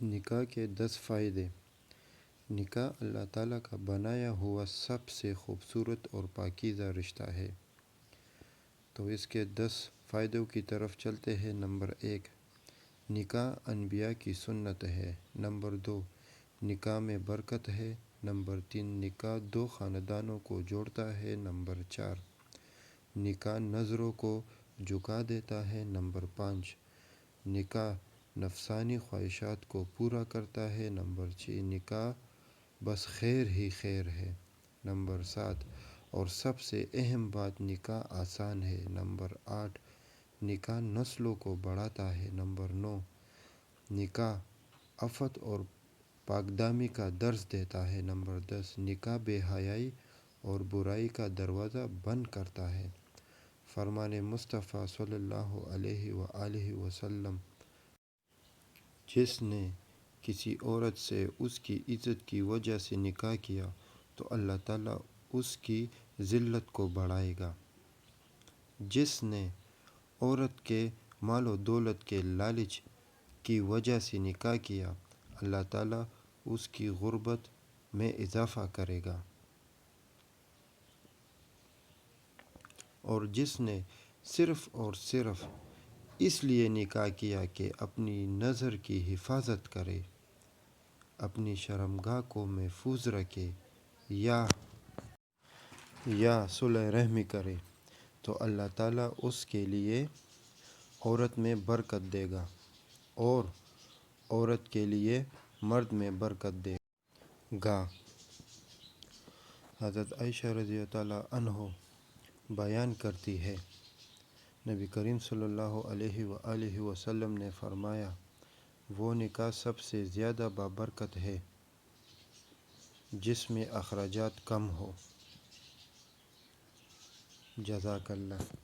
نکاح کے 10 فائدے۔ نکاح اللہ تعالیٰ کا بنایا ہوا سب سے خوبصورت اور پاکیزہ رشتہ ہے۔ تو اس کے 10 فائدوں کی طرف چلتے ہیں۔ نمبر 1، نکاح انبیاء کی سنت ہے۔ نمبر 2، نکاح میں برکت ہے۔ نمبر 3، نکاح 2 خاندانوں کو جوڑتا ہے۔ نمبر 4، نکاح نظروں کو جھکا دیتا ہے۔ نمبر 5، نکاح نفسانی خواہشات کو پورا کرتا ہے۔ نمبر 6، نکاح بس خیر ہی خیر ہے۔ نمبر 7، اور سب سے اہم بات، نکاح آسان ہے۔ نمبر 8، نکاح نسلوں کو بڑھاتا ہے۔ نمبر 9، نکاح عفت اور پاکدامی کا درس دیتا ہے۔ نمبر 10، نکاح بے حیائی اور برائی کا دروازہ بند کرتا ہے۔ فرمان مصطفیٰ صلی اللہ علیہ وآلہ وسلم، جس نے کسی عورت سے اس کی عزت کی وجہ سے نکاح کیا تو اللہ تعالیٰ اس کی ذلت کو بڑھائے گا۔ جس نے عورت کے مال و دولت کے لالچ کی وجہ سے نکاح کیا، اللہ تعالیٰ اس کی غربت میں اضافہ کرے گا۔ اور جس نے صرف اور صرف اس لیے نکاح کیا کہ اپنی نظر کی حفاظت کرے، اپنی شرمگاہ کو محفوظ رکھے یا صلح رحمی کرے، تو اللہ تعالیٰ اس کے لیے عورت میں برکت دے گا اور عورت کے لیے مرد میں برکت دے گا۔ حضرت عائشہ رضی اللہ عنہا بیان کرتی ہے، نبی کریم صلی اللہ علیہ وآلہ وسلم نے فرمایا، وہ نکاح سب سے زیادہ بابرکت ہے جس میں اخراجات کم ہوں۔ جزاک اللہ۔